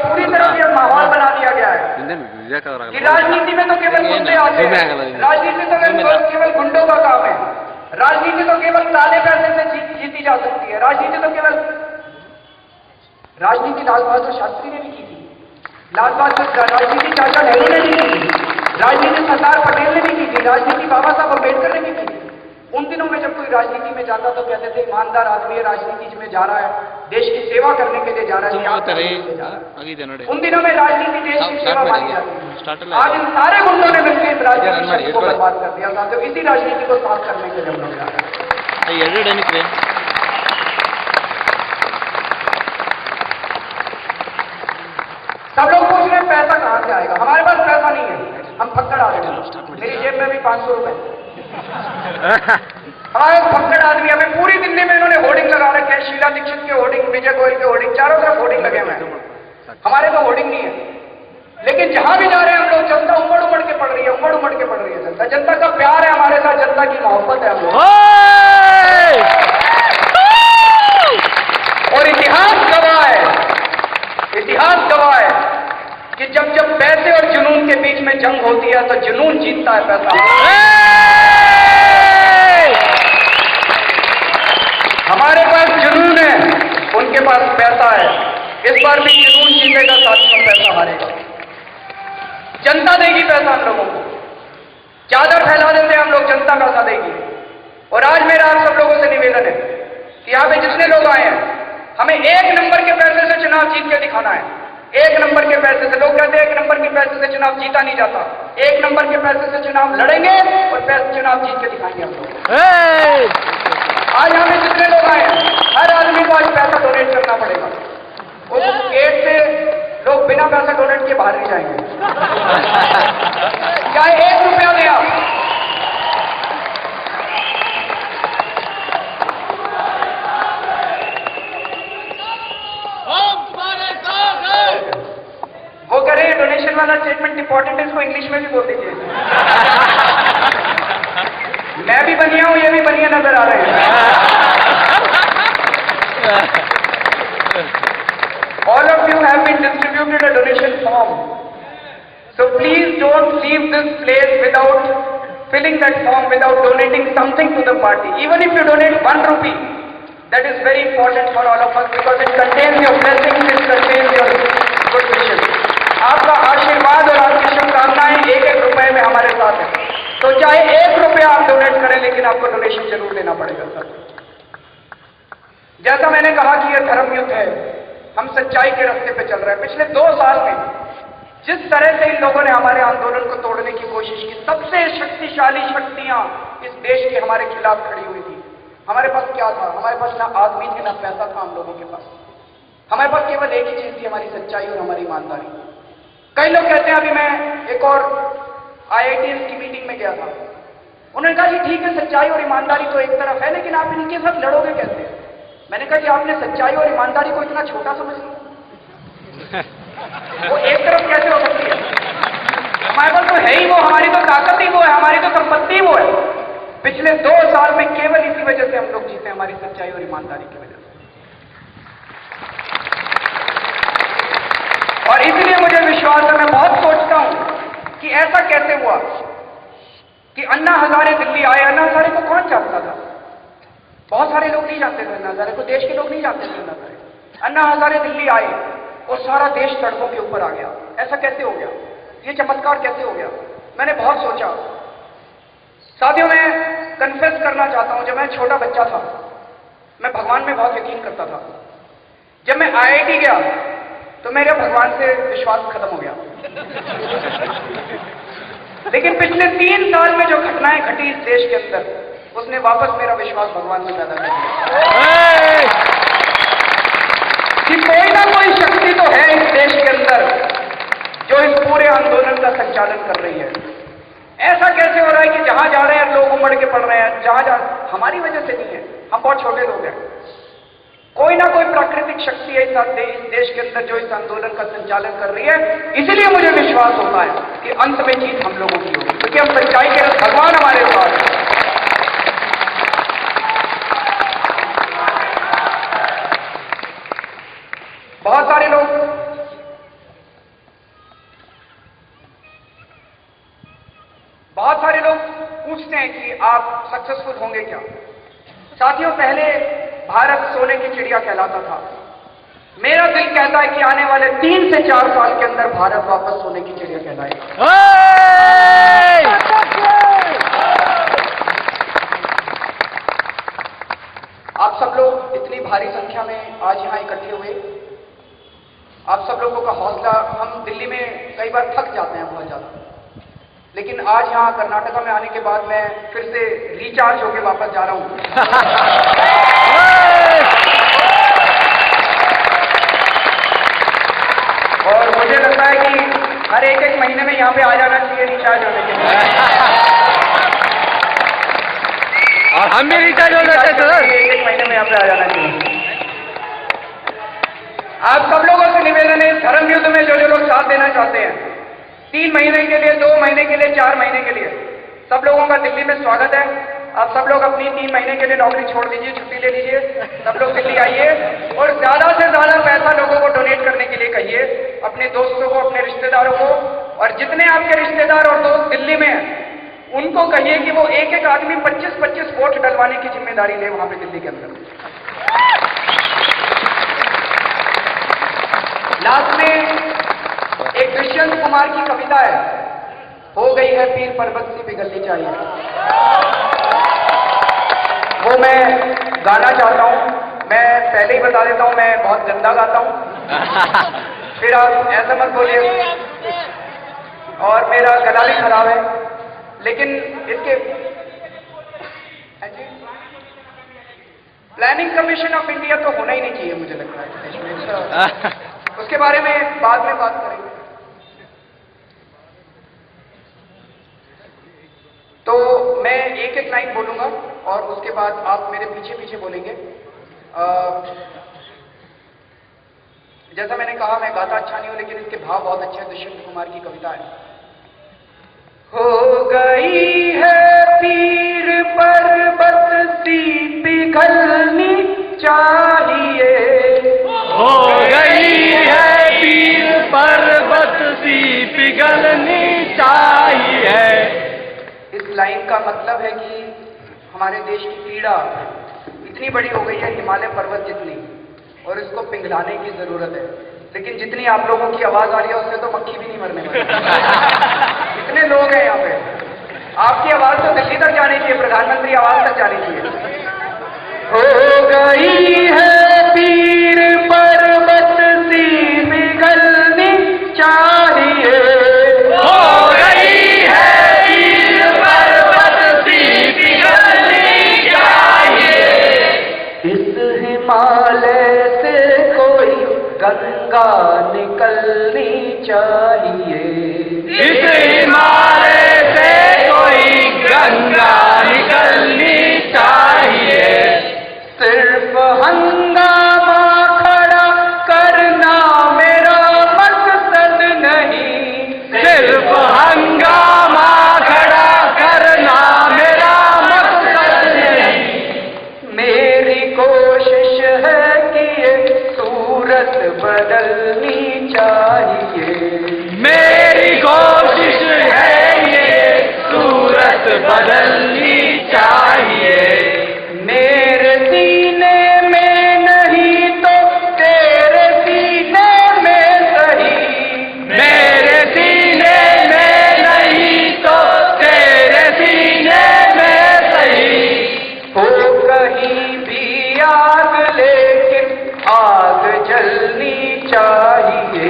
पूरी तरह से माहौल बना दिया गया है कि राजनीति में तो केवल गुंडे आते हैं, राजनीति तो केवल गुंडों का काम है, राजनीति तो केवल काले पैसे से जीती जा सकती है, राजनीति तो केवल राजनीति लाल बहादुर शास्त्री ने भी की थी, लाल बहादुर राजनीति चाचा नेहरू ने भी की थी, राजनीति सरदार पटेल ने भी की थी, राजनीति बाबा साहब अम्बेडकर ने भी की थी। उन दिनों में जब कोई राजनीति में जाता तो कहते थे ईमानदार आदमी राजनीति में जा रहा है, देश की सेवा करने के लिए जा रहा है। उन दिनों में राजनीति देश की सेवा मानी जाती है। आज इन सारे मुद्दों ने मिलकर इस राजनीति को बर्बाद कर दिया था। तो इसी राजनीति को साफ करने के लिए हम लोग जा रहे हैं। सब लोग पूछ रहे हैं पैसा कहां से आएगा। हमारे पास पैसा नहीं है, हम फक्कड़ आ रहे हैं। मेरी जेब में भी 500 रुपए। हमारे फक्कड़ आदमी, हमें पूरी दिल्ली में इन्होंने होर्डिंग लगा रखे हैं, शीला दीक्षित के होर्डिंग, विजय गोयल के होर्डिंग, चारों तरफ होर्डिंग लगे हुए हैं। हमारे तो होर्डिंग नहीं है, लेकिन जहां भी जा रहे हैं हम लोग, जनता उमड़ उमड़ के पड़ रही है, उमड़ उमड़ के पड़ रही है। जनता, जनता का प्यार है हमारे साथ, जनता की मोहब्बत है हम लोग। और इतिहास गवाह है, इतिहास गवाह है कि जब जब पैसे और जुनून के बीच में जंग होती है तो जुनून जीतता है, पैसा। हमारे पास जुनून है, उनके पास पैसा है। इस बार भी जुनून जीतेगा, साथियों पैसा हारेगा। जनता देगी पैसा हम लोगों को, चादर फैला देते हैं हम लोग, जनता पैसा देगी। और आज मेरा आप सब लोगों से निवेदन है कि यहाँ पे जितने लोग आए हैं, हमें 1 नंबर के पैसे से चुनाव जीत के दिखाना है। 1 नंबर के पैसे से, लोग कहते हैं 1 नंबर के पैसे से चुनाव जीता नहीं जाता। 1 नंबर के पैसे से चुनाव लड़ेंगे और पैसे चुनाव जीत के दिखाएंगे हम लोग। आज हमें जितने लोग आए हैं, हर आदमी को आज पैसा डोनेट करना पड़ेगा। उस गेट से लोग बिना पैसा डोनेट के बाहर नहीं जाएंगे, चाहे 1 रुपया दे आप। वो कह रहे हैं डोनेशन वाला स्टेटमेंट इंपॉर्टेंट है, इसको इंग्लिश में भी बोल दीजिए। मैं भी बनिया हूं, ये भी बनिया नजर आ रहे हैं। All of you have been distributed a donation form, so please don't leave this place without filling that form, without donating something to the party. Even if you donate 1 rupee, that is very important for all of us because it contains your blessings, it contains your good wishes. आपका आशीर्वाद और आपकी शुभकामनाएं 1-1 रुपए में हमारे साथ है। तो चाहे 1 रुपया आप डोनेट करें, लेकिन आपको डोनेशन जरूर देना पड़ेगा सर। जैसा मैंने कहा कि यह धर्म युद्ध है, हम सच्चाई के रास्ते पे चल रहे हैं। पिछले 2 साल में जिस तरह से इन लोगों ने हमारे आंदोलन को तोड़ने की कोशिश की, सबसे शक्तिशाली शक्तियां इस देश के हमारे खिलाफ खड़ी हुई थी। हमारे पास क्या था? हमारे पास ना आदमी थे, ना पैसा था हम लोगों के पास। हमारे पास केवल एक ही चीज थी, हमारी सच्चाई और हमारी ईमानदारी। कई लोग कहते हैं, अभी मैं एक और IITs की मीटिंग में गया था, उन्होंने कहा कि ठीक है सच्चाई और ईमानदारी तो एक तरफ है, लेकिन आप इनके साथ लड़ोगे कैसे? मैंने कहा कि आपने सच्चाई और ईमानदारी को इतना छोटा समझ लिया, वो एक तरफ कैसे हो सकती है? हमारे पास तो है ही वो, हमारी तो ताकत ही वो है, हमारी तो संपत्ति वो है। पिछले 2 साल में केवल इसी वजह से हम लोग जीते, हमारी सच्चाई और ईमानदारी की वजह से। और इसलिए मुझे विश्वास है, मैं बहुत सोचता हूं कि ऐसा कैसे हुआ कि अन्ना हजारे दिल्ली आए। अन्ना हजारे को कौन जानता था? बहुत सारे लोग नहीं जानते थे अन्ना हजारे को, देश के लोग नहीं जानते थे अन्ना हजारे। अन्ना हजारे दिल्ली आए और सारा देश सड़कों के ऊपर आ गया। ऐसा कैसे हो गया? ये चमत्कार कैसे हो गया? मैंने बहुत सोचा। साथियों, मैं कन्फेस करना चाहता हूं, जब मैं छोटा बच्चा था, मैं भगवान में बहुत यकीन करता था। जब मैं IIT गया तो मेरे भगवान से विश्वास खत्म हो गया। लेकिन पिछले 3 साल में जो घटनाएं घटी इस देश के अंदर, उसने वापस मेरा विश्वास भगवान में पैदा कर दिया कि कोई ना कोई शक्ति तो है इस देश के अंदर जो इस पूरे आंदोलन का संचालन कर रही है। ऐसा कैसे हो रहा है कि जहां जा रहे हैं लोग उमड़ के पड़ रहे हैं? जहां हमारी वजह से नहीं है, हम बहुत छोटे लोग हैं। कोई ना कोई प्राकृतिक शक्ति है इस देश के अंदर जो इस आंदोलन का संचालन कर रही है। इसलिए मुझे विश्वास होता है कि अंत में जीत हम लोगों की होगी, क्योंकि हम सच्चाई के भगवान हमारे साथ हैं। बहुत सारे लोग पूछते हैं कि आप सक्सेसफुल होंगे क्या। साथियों, पहले भारत सोने की चिड़िया कहलाता था। मेरा दिल कहता है कि आने वाले 3 से 4 साल के अंदर भारत वापस सोने की चिड़िया कहलाएगा। आप सब लोग इतनी भारी संख्या में आज यहां इकट्ठे हुए, आप सब लोगों का हौसला, हम दिल्ली में कई बार थक जाते हैं बहुत ज्यादा, लेकिन आज यहां कर्नाटका में आने के बाद मैं फिर से रिचार्ज होकर वापस जा रहा हूं। और मुझे लगता है कि हर एक महीने में यहां पे आ जाना चाहिए रिचार्ज होने के लिए। और हम भी रिचार्ज हो जाते हैं सर। एक महीने में यहाँ पे आ जाना चाहिए। आप सब लोगों से निवेदन है, धर्म युद्ध में जो लोग साथ देना चाहते हैं, 3 महीने के लिए, 2 महीने के लिए, 4 महीने के लिए, सब लोगों का दिल्ली में स्वागत है। आप सब लोग अपनी 3 महीने के लिए नौकरी छोड़ दीजिए, छुट्टी ले लीजिए, सब लोग दिल्ली आइए और ज्यादा से ज्यादा पैसा लोगों को डोनेट करने के लिए कहिए, अपने दोस्तों को, अपने रिश्तेदारों को, और जितने आपके रिश्तेदार और दोस्त दिल्ली में हैं उनको कहिए कि वो एक एक आदमी 25-25 वोट डलवाने की जिम्मेदारी ले वहां पे दिल्ली के अंदर। लास्ट में एक दुष्यंत कुमार की कविता है, हो गई है पीर पर्वत सी पिघलनी चाहिए। वो मैं गाना चाहता हूं। मैं पहले ही बता देता हूं, मैं बहुत गंदा गाता हूं, फिर आप ऐसा मत बोलिए, और मेरा गला भी खराब है, लेकिन इसके प्लानिंग कमीशन ऑफ इंडिया तो होना ही नहीं चाहिए, मुझे लगता है देश में। उसके बारे में बाद में बात करेंगे। तो मैं एक एक लाइन बोलूंगा और उसके बाद आप मेरे पीछे पीछे बोलेंगे। जैसा मैंने कहा, मैं गाता अच्छा नहीं हूं, लेकिन इसके भाव बहुत अच्छे हैं। दुष्यंत कुमार की कविता है। हो गई है पीर पर्वत सी पिघलनी चाहिए, हो गई है पीर पर्वत सी पिघलनी चाहिए। इस लाइन का मतलब है कि हमारे देश की पीड़ा इतनी बड़ी हो गई है, हिमालय पर्वत जितनी, और इसको पिघलाने की जरूरत है। लेकिन जितनी आप लोगों की आवाज आ रही है उससे तो मक्खी भी नहीं मरने वाली। इतने लोग हैं यहाँ पे, आपकी आवाज तो दिल्ली तक जानी चाहिए, प्रधानमंत्री आवाज तक जानी चाहिए। हो गई है पीर पर्वत सी पिघलनी चाहिए, हो गई है पीर पर्वत सी पिघलनी चाहिए। इस हिमालय से कोई गंगा निकलनी चाहिए, इस हिमालय से कोई गंगा निकलनी चाहिए। सिर्फ हंगामा खड़ा करना मेरा मकसद नहीं, सिर्फ हंगामा खड़ा करना मेरा मकसद नहीं। मेरी कोशिश है कि ये सूरत बदलनी चाहिए, मेरी कोशिश है ये सूरत बदलनी चाहिए। मेरे सीने में नहीं तो तेरे सीने में सही, मेरे सीने में नहीं तो तेरे सीने में सही। हो कहीं भी आग लेकिन आग जलनी चाहिए,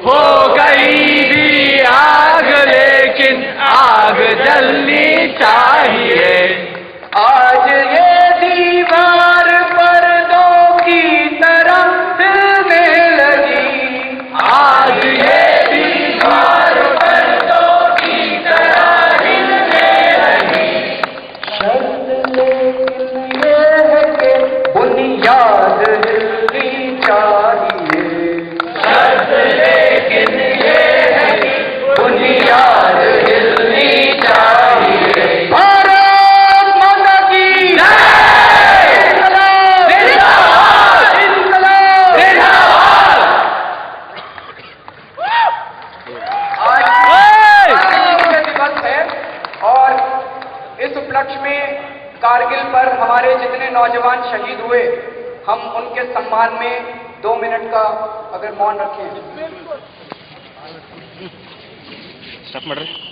हो गई भी आग लेकिन आग जलनी चाहिए। आज ये दीवार पर्दों की तरह हिलने लगी, आज ये दीवार पर्दों की तरह हिलने लगी। शर्त लेकिन ये है कि बुनियाद हिलनी चाहिए, शर्त लेकिन ये है कि बुनियाद हिलनी चाहिए। भारत कारगिल पर हमारे जितने नौजवान शहीद हुए, हम उनके सम्मान में 2 मिनट का अगर मौन रखें। स्टार्ट ಮಾಡ್ರಿ